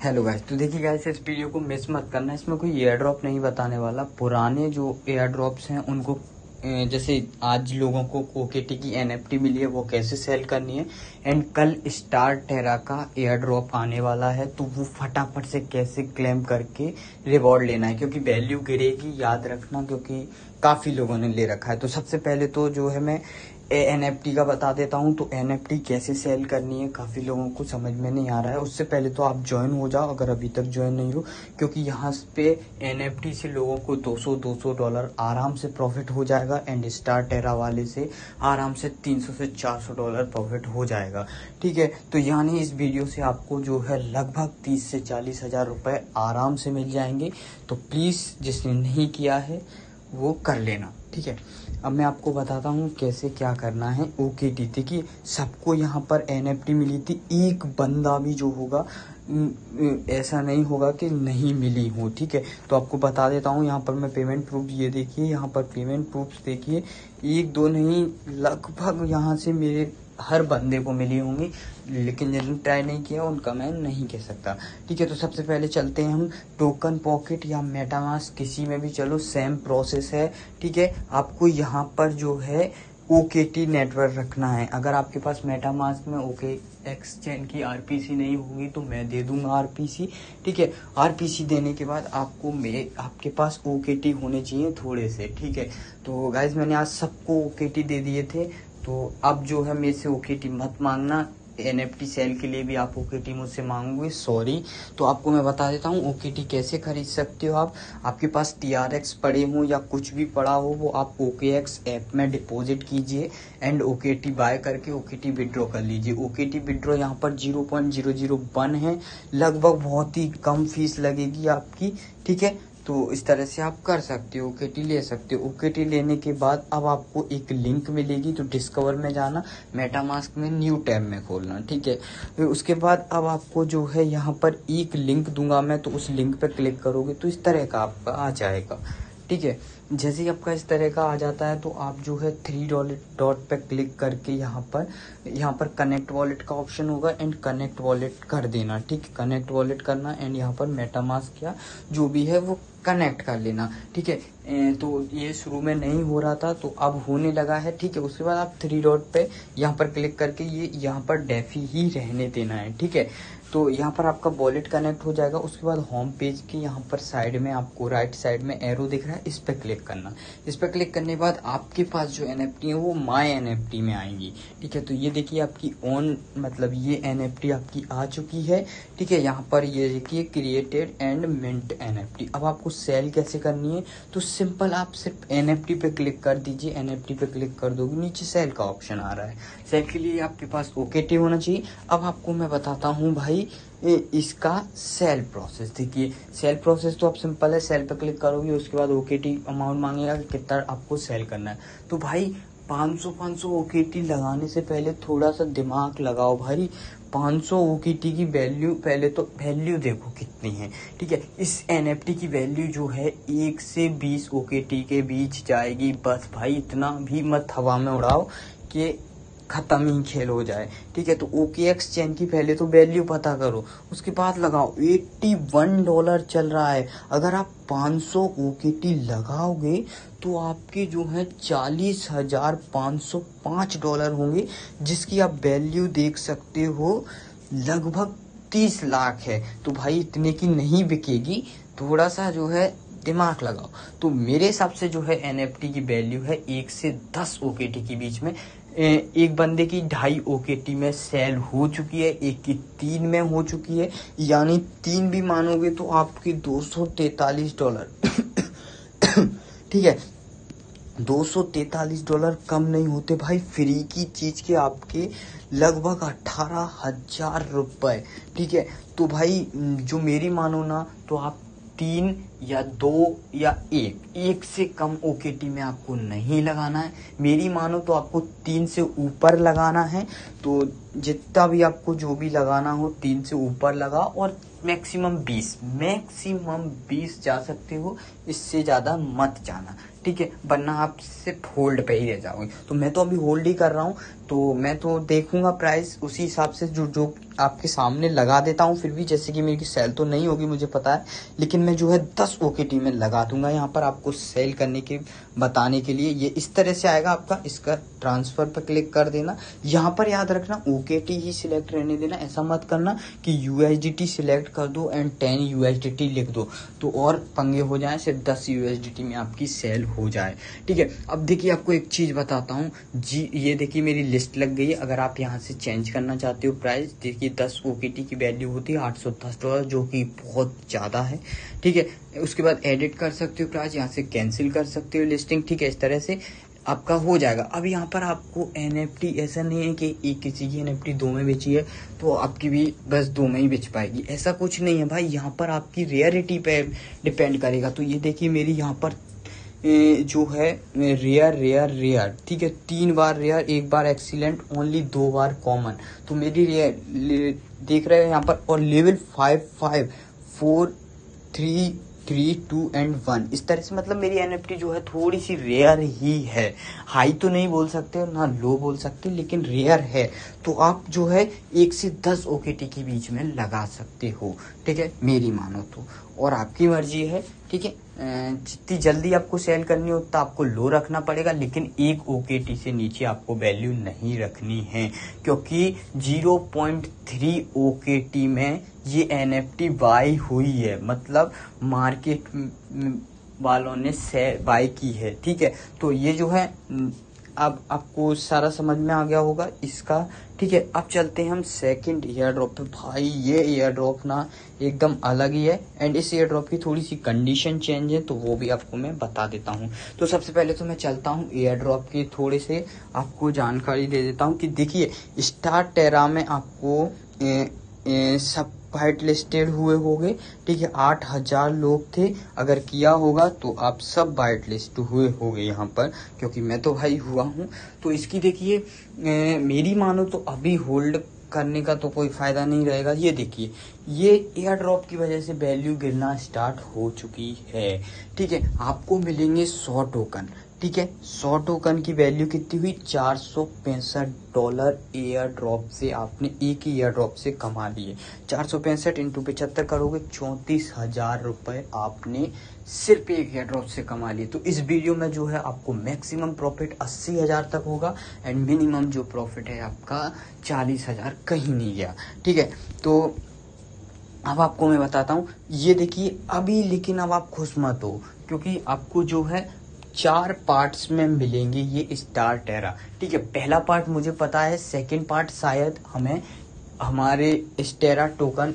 Hello guys, तो देखिए guys, इस वीडियो को मिस मत करना। इसमें कोई एयर ड्रॉप नहीं बताने वाला। पुराने जो एयर ड्रॉप्स हैं उनको जैसे आज लोगों को ओकेटी की एनएफटी मिली है वो कैसे सेल करनी है, एंड कल स्टार टेरा का एयर ड्रॉप आने वाला है तो वो फटाफट से कैसे क्लेम करके रिवॉर्ड लेना है, क्योंकि वैल्यू गिरेगी, याद रखना, क्योंकि काफ़ी लोगों ने ले रखा है। तो सबसे पहले तो जो है मैं एनएफटी का बता देता हूँ। तो एनएफटी कैसे सेल करनी है काफ़ी लोगों को समझ में नहीं आ रहा है। उससे पहले तो आप ज्वाइन हो जाओ अगर अभी तक ज्वाइन नहीं हो, क्योंकि यहाँ पे एनएफटी से लोगों को $200 आराम से प्रॉफिट हो जाएगा, एंड स्टार टेरा वाले से आराम से $300 से $400 प्रॉफिट हो जाएगा। ठीक है, तो यानी इस वीडियो से आपको जो है लगभग 30 से 40 हज़ार रुपये आराम से मिल जाएंगे। तो प्लीज़ जिसने नहीं किया है वो कर लेना। ठीक है, अब मैं आपको बताता हूँ कैसे क्या करना है। ओकेटी देखिए, सबको यहाँ पर एनएफटी मिली थी, एक बंदा भी जो होगा ऐसा नहीं होगा कि नहीं मिली हो। ठीक है, तो आपको बता देता हूँ। यहाँ पर मैं पेमेंट प्रूफ, ये देखिए यहाँ पर पेमेंट प्रूफ देखिए, एक दो नहीं लगभग यहाँ से मेरे हर बंदे को मिली होंगी, लेकिन जिन्होंने ट्राई नहीं किया उनका मैं नहीं कह सकता। ठीक है, तो सबसे पहले चलते हैं हम टोकन पॉकेट या मेटामास्क, किसी में भी चलो सेम प्रोसेस है। ठीक है, आपको यहाँ पर जो है ओकेटी नेटवर्क रखना है। अगर आपके पास मेटामास्क में ओके एक्सचेंज की आरपीसी नहीं होगी तो मैं दे दूंगा आरपीसी। ठीक है, आरपीसी देने के बाद आपके पास ओकेटी होने चाहिए थोड़े से। ठीक है, तो गाइज मैंने आज सबको ओकेटी दे दिए थे, तो अब जो है मेरे से ओकेटी मत मांगना। एनएफटी सेल के लिए भी आप ओकेटी मुझसे मांगोगे, सॉरी। तो आपको मैं बता देता हूँ ओकेटी कैसे खरीद सकते हो आप। आपके पास टीआरएक्स पड़े हो या कुछ भी पड़ा हो, वो आप ओकेएक्स ऐप में डिपॉजिट कीजिए एंड ओकेटी बाय करके ओकेटी विड्रॉ कर लीजिए। ओकेटी विड्रॉ यहाँ पर 0.001 है, लगभग बहुत ही कम फीस लगेगी आपकी। ठीक है, तो इस तरह से आप कर सकते हो, ओकेटी ले सकते हो। ओकेटी लेने के बाद अब आपको एक लिंक मिलेगी, तो डिस्कवर में जाना, मेटामास्क में न्यू टैब में खोलना। ठीक है, फिर उसके बाद अब आपको जो है यहाँ पर एक लिंक दूंगा मैं, तो उस लिंक पर क्लिक करोगे तो इस तरह का आपका आ जाएगा। ठीक है, जैसे ही आपका इस तरह का आ जाता है तो आप जो है 3 डॉट पे क्लिक करके यहाँ पर कनेक्ट वॉलेट का ऑप्शन होगा, एंड कनेक्ट वॉलेट कर देना। ठीक है, कनेक्ट वॉलेट करना एंड यहाँ पर मेटामास्क या जो भी है वो कनेक्ट कर लेना। ठीक है, तो ये शुरू में नहीं हो रहा था तो अब होने लगा है। ठीक है, उसके बाद आप 3 डॉट पे यहाँ पर क्लिक करके ये यहाँ पर डेफी ही रहने देना है। ठीक है, तो यहाँ पर आपका वॉलेट कनेक्ट हो जाएगा। उसके बाद होम पेज के यहाँ पर साइड में आपको राइट साइड में एरो दिख रहा है, इस पर क्लिक करना। इस पर क्लिक करने के बाद आपके पास जो एनएफटी है वो माय एनएफटी में आएंगी। ठीक है, तो ये देखिए आपकी ऑन मतलब ये एनएफटी आपकी आ चुकी है। ठीक है, यहाँ पर ये देखिए क्रिएटेड एंड मिंट एनएफटी। अब आपको सेल कैसे करनी है, तो सिंपल आप सिर्फ एनएफटी पे क्लिक कर दीजिए। एनएफटी पे क्लिक कर दोगे, नीचे सेल का ऑप्शन आ रहा है। सेल के लिए आपके पास ओकेटी होना चाहिए। अब आपको मैं बताता हूँ भाई इसका सेल प्रोसेस। देखिए सेल प्रोसेस तो आप सिंपल है, सेल पे क्लिक करोगे, उसके बाद ओकेटी अमाउंट मांगेगा कि कितना आपको सेल करना है। तो भाई 500 ओकेटी लगाने से पहले थोड़ा सा दिमाग लगाओ भाई। 500 ओकेटी की वैल्यू, पहले तो वैल्यू देखो कितनी है। ठीक है, इस एनएफटी की वैल्यू जो है 1 से 20 ओकेटी के बीच जाएगी। बस भाई इतना भी मत हवा में उड़ाओ कि खत्म ही खेल हो जाए। ठीक है, तो ओकेएक्स चेन की पहले तो वैल्यू पता करो, उसके बाद लगाओ। $81 चल रहा है। अगर आप 500 ओकेटी लगाओगे तो आपके जो है $40,505 होंगे, जिसकी आप वैल्यू देख सकते हो लगभग 30 लाख है। तो भाई इतने की नहीं बिकेगी, थोड़ा सा जो है दिमाग लगाओ। तो मेरे हिसाब से जो है एनएफटी की वैल्यू है 1 से 10 ओकेटी के बीच में। एक बंदे की 2.5 ओकेटी में सेल हो चुकी है, एक की 3 में हो चुकी है, यानी 3 भी मानोगे तो आपकी $243। ठीक है, $243 कम नहीं होते भाई। फ्री की चीज के आपके लगभग 18,000 रुपये। ठीक है, तो भाई जो मेरी मानो ना, तो आप 3 या 2 या 1 से कम ओकेटी में आपको नहीं लगाना है। मेरी मानो तो आपको 3 से ऊपर लगाना है। तो जितना भी आपको जो भी लगाना हो 3 से ऊपर लगा, और मैक्सिमम 20 जा सकते हो, इससे ज़्यादा मत जाना, ठीक है, वरना आप सिर्फ होल्ड पे ही रह जाओगे। तो मैं तो अभी होल्ड ही कर रहा हूँ, तो मैं तो देखूंगा प्राइस उसी हिसाब से जो जो आपके सामने लगा देता हूँ। फिर भी जैसे कि मेरी सेल तो नहीं होगी मुझे पता है, लेकिन मैं जो है 10 OKT में लगा दूंगा यहाँ पर आपको सेल करने के बताने के लिए। ये इस तरह से आएगा आपका, इसका ट्रांसफर पर क्लिक कर देना। यहाँ पर याद रखना OKT ही सिलेक्ट रहने देना, ऐसा मत करना कि USDT सिलेक्ट कर दो एंड 10 USDT लिख दो, तो और पंगे हो जाए, सिर्फ 10 USDT में आपकी सेल हो जाए, ठीक है। अब देखिए आपको एक चीज़ बताता हूँ जी, ये देखिए मेरी लिस्ट लग गई है। अगर आप यहाँ से चेंज करना चाहते हो प्राइस, देखिए 10 OKT की वैल्यू होती है $810, जो कि बहुत ज़्यादा है, ठीक है। उसके बाद एडिट कर सकते हो प्राइस, यहाँ से कैंसिल कर सकते हो लिस्टिंग, ठीक है। इस तरह से आपका हो जाएगा। अब यहाँ पर आपको NFT, ऐसा नहीं है कि एक किसी की NFT 2 में बेची है तो आपकी भी बस 2 में ही बेच पाएगी, ऐसा कुछ नहीं है भाई। यहाँ पर आपकी रेयरिटी पे डिपेंड करेगा। तो ये देखिए मेरी यहाँ पर जो है रेयर, ठीक है, 3 बार रेयर, 1 बार एक्सीलेंट, ओनली 2 बार कॉमन। तो मेरी रेयर देख रहे हैं यहाँ पर, और लेवल 5 5 4 3 3 2 एंड 1, इस तरह से मतलब मेरी NFT जो है थोड़ी सी रेयर ही है। हाई तो नहीं बोल सकते और ना लो बोल सकते, लेकिन रेयर है। तो आप जो है 1 से 10 OKT के बीच में लगा सकते हो, ठीक है, मेरी मानो तो, और आपकी मर्जी है, ठीक है। जितनी जल्दी आपको सेल करनी हो उतना आपको लो रखना पड़ेगा, लेकिन 1 OKT से नीचे आपको वैल्यू नहीं रखनी है, क्योंकि 0.3 OKT में ये NFT बाई हुई है, मतलब मार्केट वालों ने बाई की है, ठीक है। तो ये जो है अब आपको सारा समझ में आ गया होगा इसका, ठीक है। अब चलते हैं हम सेकंड एयर ड्रॉप पे। भाई ये एयर ड्रॉप ना एकदम अलग ही है, एंड इस एयर ड्रॉप की थोड़ी सी कंडीशन चेंज है, तो वो भी आपको मैं बता देता हूँ। तो सबसे पहले तो मैं चलता हूँ एयर ड्रॉप की थोड़े से आपको जानकारी दे देता हूँ कि देखिए स्टार टेरा में आपको सब वाइट लिस्टेड हुए होंगे, ठीक है। 8,000 लोग थे, अगर किया होगा तो आप सब वाइट लिस्ट हुए होंगे यहाँ पर, क्योंकि मैं तो भाई हुआ हूँ। तो इसकी देखिए मेरी मानो तो अभी होल्ड करने का तो कोई फायदा नहीं रहेगा। ये देखिए ये एयर ड्रॉप की वजह से वैल्यू गिरना स्टार्ट हो चुकी है, ठीक है। आपको मिलेंगे 100 टोकन, ठीक है। 100 टोकन की वैल्यू कितनी हुई, $465 एयर ड्रॉप से आपने एक ही एयर ड्रॉप से कमा लिए। 465 इंटू 75 करोगे 34,000 रुपए आपने सिर्फ एक एयर ड्रॉप से कमा लिए। तो इस वीडियो में जो है आपको मैक्सिमम प्रॉफिट 80,000 तक होगा, एंड मिनिमम जो प्रॉफिट है आपका 40,000 कहीं नहीं गया, ठीक है। तो अब आपको मैं बताता हूँ, ये देखिए अभी, लेकिन अब आप खुश मत हो, क्योंकि आपको जो है 4 पार्ट्स में मिलेंगे ये स्टार टेरा, ठीक है। पहला पार्ट मुझे पता है, सेकंड पार्ट शायद हमें हमारे स्टेरा टोकन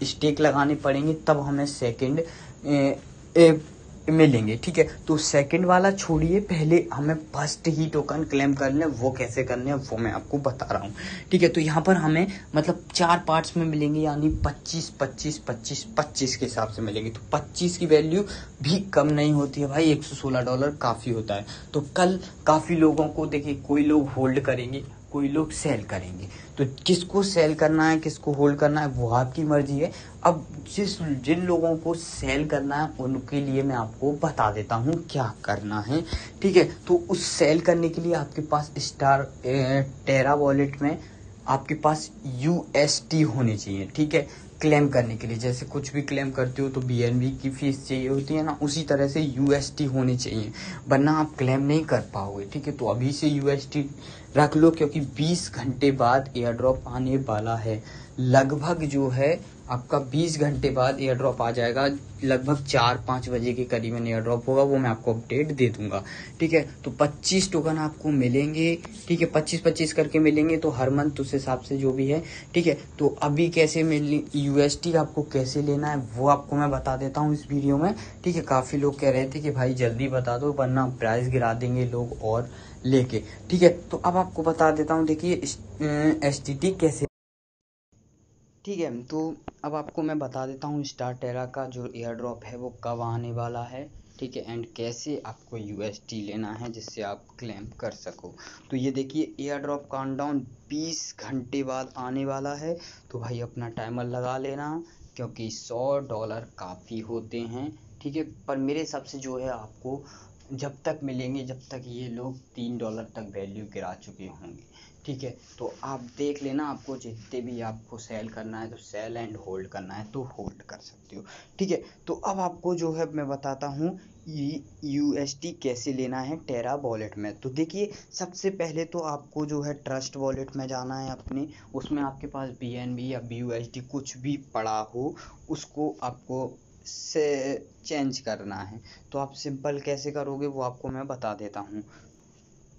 स्टेक लगाने पड़ेंगे, तब हमें सेकंड मिलेंगे, ठीक है। तो सेकंड वाला छोड़िए, पहले हमें फर्स्ट ही टोकन क्लेम करने, वो कैसे करने हैं वो मैं आपको बता रहा हूँ, ठीक है। तो यहाँ पर हमें मतलब 4 पार्ट्स में मिलेंगे, यानी 25 25 25 25 के हिसाब से मिलेंगे। तो 25 की वैल्यू भी कम नहीं होती है भाई, $116 काफ़ी होता है। तो कल काफ़ी लोगों को देखिए, कोई लोग होल्ड करेंगे, कोई लोग सेल करेंगे। तो किसको सेल करना है किसको होल्ड करना है वो आपकी मर्जी है। अब जिन लोगों को सेल करना है उनके लिए मैं आपको बता देता हूँ क्या करना है, ठीक है। तो उस सेल करने के लिए आपके पास स्टार टेरा वॉलेट में आपके पास UST होने चाहिए, ठीक है। क्लेम करने के लिए जैसे कुछ भी क्लेम करते हो तो BNB की फीस चाहिए होती है ना, उसी तरह से UST होने चाहिए, वरना आप क्लेम नहीं कर पाओगे, ठीक है। तो अभी से UST रख लो, क्योंकि 20 घंटे बाद एयर ड्रॉप आने वाला है। लगभग जो है आपका 20 घंटे बाद एयर ड्रॉप आ जाएगा, लगभग 4-5 बजे के करीबन एयर ड्रॉप होगा, वो मैं आपको अपडेट दे दूंगा, ठीक है। तो 25 टोकन आपको मिलेंगे, ठीक है, 25-25 करके मिलेंगे, तो हर मंथ उस हिसाब से जो भी है, ठीक है। तो अभी कैसे UST आपको कैसे लेना है वो आपको मैं बता देता हूँ इस वीडियो में, ठीक है। काफ़ी लोग कह रहे थे कि भाई जल्दी बता दो वरना प्राइस गिरा देंगे लोग और लेके, ठीक है। तो अब आपको बता देता हूँ, देखिए STT कैसे, ठीक है। तो अब आपको मैं बता देता हूँ स्टार टेरा का जो एयर ड्रॉप है वो कब आने वाला है, ठीक है, एंड कैसे आपको यूएसटी लेना है जिससे आप क्लेम कर सको। तो ये देखिए एयर ड्रॉप काउंटडाउन 20 घंटे बाद आने वाला है, तो भाई अपना टाइमर लगा लेना क्योंकि $100 काफ़ी होते हैं। ठीक है, पर मेरे हिसाब से जो है आपको जब तक मिलेंगे जब तक ये लोग $3 तक वैल्यू गिरा चुके होंगे। ठीक है, तो आप देख लेना, आपको जितने भी आपको सेल करना है तो सेल एंड होल्ड करना है तो होल्ड कर सकते हो। ठीक है, तो अब आपको जो है मैं बताता हूँ यूएसटी कैसे लेना है टेरा वॉलेट में। तो देखिए सबसे पहले तो आपको जो है ट्रस्ट वॉलेट में जाना है अपने, उसमें आपके पास BNB या BUSD कुछ भी पड़ा हो उसको आपको से चेंज करना है। तो आप सिंपल कैसे करोगे वो आपको मैं बता देता हूँ।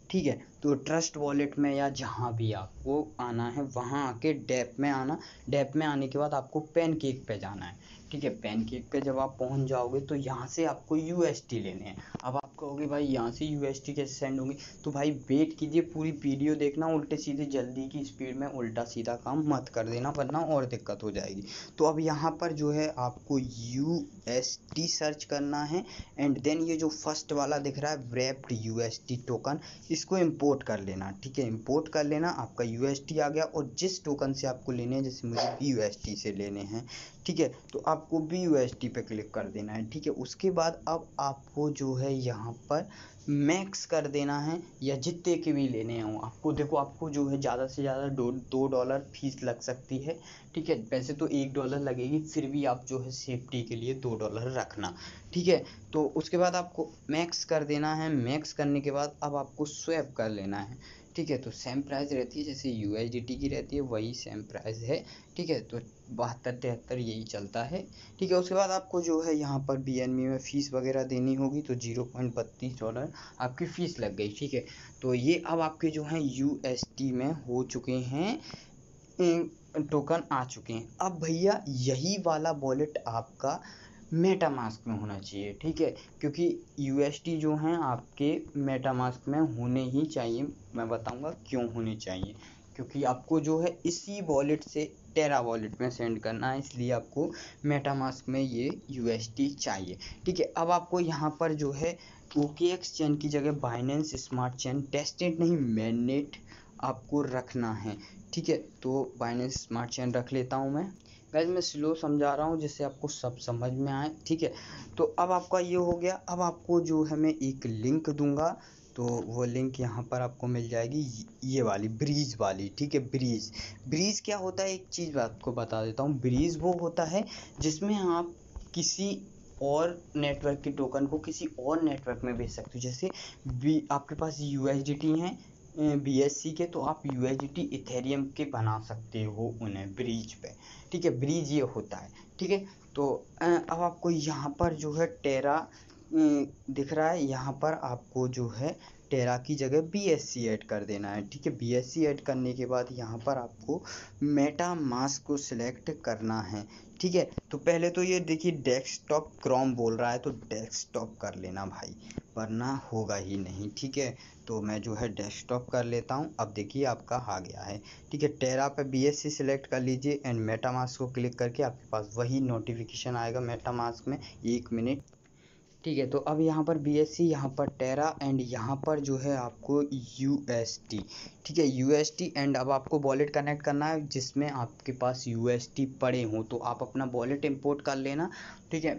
ठीक है, तो ट्रस्ट वॉलेट में या जहाँ भी आपको आना है वहाँ आके डैप में आना। डैप में आने के बाद आपको पैनकेक पे जाना है। ठीक है, पैनकेक पे जब आप पहुँच जाओगे तो यहाँ से आपको यूएसटी लेने हैं। अब आप कहोगे भाई यहाँ से यूएसटी कैसे सेंड होंगे, तो भाई वेट कीजिए, पूरी वीडियो देखना, उल्टे सीधे जल्दी की स्पीड में उल्टा सीधा काम मत कर देना वरना और दिक्कत हो जाएगी। तो अब यहाँ पर जो है आपको यूएसटी सर्च करना है एंड देन ये जो फर्स्ट वाला दिख रहा है व्रैप्ड यूएसटी टोकन, इसको इंपोर्ट कर लेना। ठीक है, इंपोर्ट कर लेना, आपका यूएसटी आ गया। और जिस टोकन से आपको लेने हैं, जैसे मुझे BUSD से लेने हैं, ठीक है, तो आपको BUSD पे क्लिक कर देना है। ठीक है, उसके बाद अब आपको जो है यहाँ पर मैक्स कर देना है या जितने के भी लेने हों आपको। देखो आपको जो है ज़्यादा से ज़्यादा $2 फीस लग सकती है। ठीक है, वैसे तो $1 लगेगी, फिर भी आप जो है सेफ्टी के लिए $2 रखना। ठीक है, तो उसके बाद आपको मैक्स कर देना है। मैक्स करने के बाद अब आपको स्वैप कर लेना है। ठीक है, तो सेम प्राइस रहती है जैसे USDT की रहती है, वही सेम प्राइस है। ठीक है, तो 72-73 यही चलता है। ठीक है, उसके बाद आपको जो है यहाँ पर BNB में फ़ीस वगैरह देनी होगी, तो $0.32 आपकी फ़ीस लग गई। ठीक है, तो ये अब आपके जो हैं USD में हो चुके हैं, टोकन आ चुके हैं। अब भैया यही वाला वॉलेट आपका मेटामास्क में होना चाहिए। ठीक है, क्योंकि USD जो हैं आपके मेटामास्क में होने ही चाहिए। मैं बताऊंगा क्यों होने चाहिए, क्योंकि आपको जो है इसी वॉलेट से टेरा वॉलेट में सेंड करना है, इसलिए आपको मेटामास्क में ये USD चाहिए। ठीक है, अब आपको यहाँ पर जो है OKX चेन की जगह बाइनेंस स्मार्ट चेन, टेस्टेड नहीं मैननेट आपको रखना है। ठीक है, तो बाइनेंस स्मार्ट चेन रख लेता हूँ मैं। गाइस मैं स्लो समझा रहा हूँ जिससे आपको सब समझ में आए। ठीक है, तो अब आपका ये हो गया। अब आपको जो है मैं एक लिंक दूंगा, तो वो लिंक यहाँ पर आपको मिल जाएगी, ये वाली ब्रीज वाली। ठीक है, ब्रीज क्या होता है, एक चीज़ आपको बता देता हूँ। ब्रीज वो होता है जिसमें आप किसी और नेटवर्क के टोकन को किसी और नेटवर्क में भेज सकते हो। जैसे आपके पास USDT हैं BSC के, तो आप USDT इथेरियम के बना सकते हो उन्हें ब्रीज पे। ठीक है, ब्रीज ये होता है। ठीक है, तो अब आपको यहाँ पर जो है टेरा दिख रहा है, यहाँ पर आपको जो है टेरा की जगह BSC ऐड कर देना है। ठीक है, BSC ऐड करने के बाद यहाँ पर आपको मेटामास्क को सिलेक्ट करना है। ठीक है, तो पहले तो ये देखिए डेस्कटॉप क्रोम बोल रहा है, तो डेस्कटॉप कर लेना भाई, वरना होगा ही नहीं। ठीक है, तो मैं जो है डेस्कटॉप कर लेता हूँ। अब देखिए आपका आ गया है। ठीक है, टेरा पे BSC सिलेक्ट कर लीजिए एंड मेटामास्क को क्लिक करके आपके पास वही नोटिफिकेशन आएगा मेटामास्क में, 1 मिनट। ठीक है, तो अब यहाँ पर BSC, यहाँ पर टेरा एंड यहाँ पर जो है आपको USD। ठीक है, USD एंड अब आपको वॉलेट कनेक्ट करना है जिसमें आपके पास USD पड़े हों, तो आप अपना वॉलेट इंपोर्ट कर लेना। ठीक है,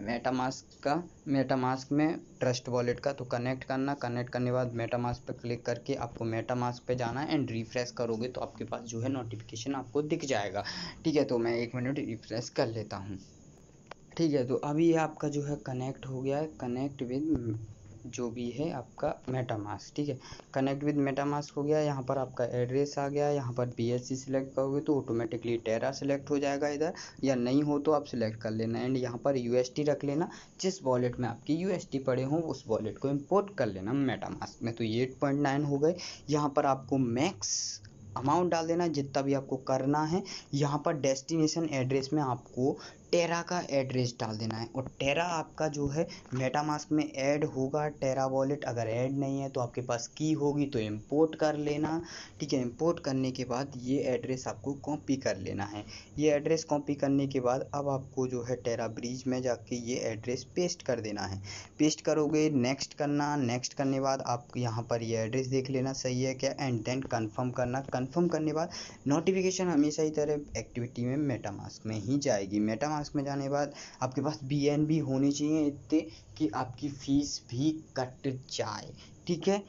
मेटामास्क में ट्रस्ट वॉलेट का तो कनेक्ट करना। कनेक्ट करने के बाद मेटामास्क पर क्लिक करके आपको मेटामास्क पे जाना है एंड रिफ्रेश करोगे तो आपके पास जो है नोटिफिकेशन आपको दिख जाएगा। ठीक है, तो मैं 1 मिनट रिफ्रेश कर लेता हूँ। ठीक है, तो अभी ये आपका जो है कनेक्ट हो गया है, कनेक्ट विद जो भी है आपका मेटामास्क। ठीक है, कनेक्ट विद मेटामास्क हो गया। यहाँ पर आपका एड्रेस आ गया। यहाँ पर BSC सिलेक्ट करोगे तो ऑटोमेटिकली टेरा सिलेक्ट हो जाएगा इधर, या नहीं हो तो आप सिलेक्ट कर लेना एंड यहाँ पर USD रख लेना। जिस वॉलेट में आपकी USD पड़े हों उस वॉलेट को इंपोर्ट कर लेना मेटामास्क में। तो ये 8.9 हो गए। यहाँ पर आपको मैक्स अमाउंट डाल देना जितना भी आपको करना है। यहाँ पर डेस्टिनेशन एड्रेस में आपको टेरा का एड्रेस डाल देना है और टेरा आपका जो है मेटामास्क में ऐड होगा। टेरा वॉलेट अगर ऐड नहीं है तो आपके पास की होगी तो इंपोर्ट कर लेना, ठीक है। इंपोर्ट करने के बाद ये एड्रेस आपको कॉपी कर लेना है। ये एड्रेस कॉपी करने के बाद अब आपको जो है टेरा ब्रीज में जाके ये एड्रेस पेस्ट कर देना है। पेस्ट करोगे, नेक्स्ट करना, नेक्स्ट करने बाद आप यहाँ पर ये एड्रेस देख लेना सही है क्या, एंड देन कन्फर्म करना। कन्फर्म करने बाद नोटिफिकेशन हमेशा ही तरह एक्टिविटी में मेटामास्क में ही जाएगी। मेटामास्क में जाने के बाद आपके पास BNB होनी चाहिए इतने कि आपकी फ़ीस भी कट जाए, ठीक है।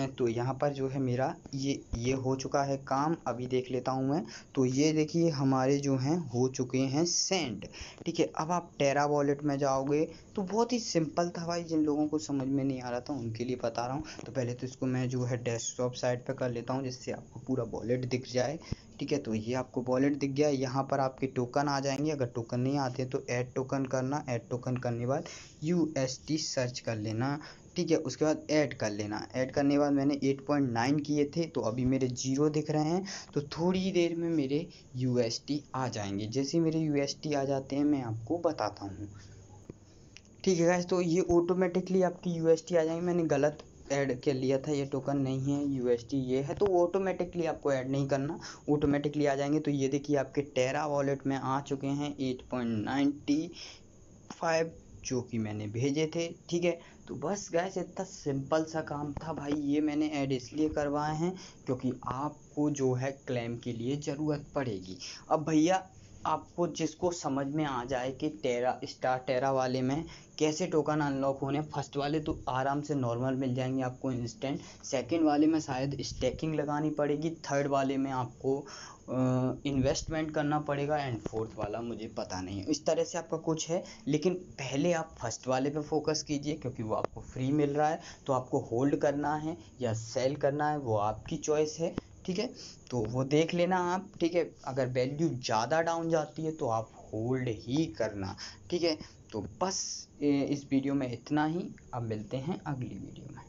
तो यहाँ पर जो है मेरा ये हो चुका है काम। अभी देख लेता हूँ मैं, तो ये देखिए हमारे जो हैं हो चुके हैं सेंड, ठीक है। अब आप टेरा वॉलेट में जाओगे तो बहुत ही सिंपल था भाई, जिन लोगों को समझ में नहीं आ रहा था उनके लिए बता रहा हूँ। तो पहले तो इसको मैं जो है डेस्कटॉप साइड पे कर लेता हूँ जिससे आपको पूरा वॉलेट दिख जाए, ठीक है। तो ये आपको वॉलेट दिख गया। यहाँ पर आपके टोकन आ जाएंगे, अगर टोकन नहीं आते तो ऐड टोकन करना। ऐड टोकन करने के बाद UST सर्च कर लेना, ठीक है। उसके बाद ऐड कर लेना। ऐड करने के बाद मैंने 8.9 किए थे तो अभी मेरे 0 दिख रहे हैं, तो थोड़ी देर में मेरे UST आ जाएंगे। जैसे मेरे UST आ जाते हैं मैं आपको बताता हूँ, ठीक है गाइस। तो ये ऑटोमेटिकली आपकी UST आ जाएंगे। मैंने गलत ऐड कर लिया था, ये टोकन नहीं है, UST ये है, तो ऑटोमेटिकली आपको ऐड नहीं करना, ऑटोमेटिकली आ जाएंगे। तो ये देखिए आपके टेरा वॉलेट में आ चुके हैं 8.95 जो कि मैंने भेजे थे, ठीक है। तो बस गैस इतना सिंपल सा काम था भाई। ये मैंने ऐड इसलिए करवाए हैं क्योंकि आपको जो है क्लेम के लिए ज़रूरत पड़ेगी। अब भैया आपको जिसको समझ में आ जाए कि टेरा वाले में कैसे टोकन अनलॉक होने, फर्स्ट वाले तो आराम से नॉर्मल मिल जाएंगे आपको इंस्टेंट, सेकंड वाले में शायद स्टैकिंग लगानी पड़ेगी, थर्ड वाले में आपको इन्वेस्टमेंट करना पड़ेगा, एंड फोर्थ वाला मुझे पता नहीं है। इस तरह से आपका कुछ है, लेकिन पहले आप फर्स्ट वाले पे फोकस कीजिए क्योंकि वो आपको फ्री मिल रहा है। तो आपको होल्ड करना है या सेल करना है वो आपकी चॉइस है, ठीक है। तो वो देख लेना आप, ठीक है। अगर वैल्यू ज़्यादा डाउन जाती है तो आप होल्ड ही करना, ठीक है। तो बस इस वीडियो में इतना ही। अब मिलते हैं अगली वीडियो में।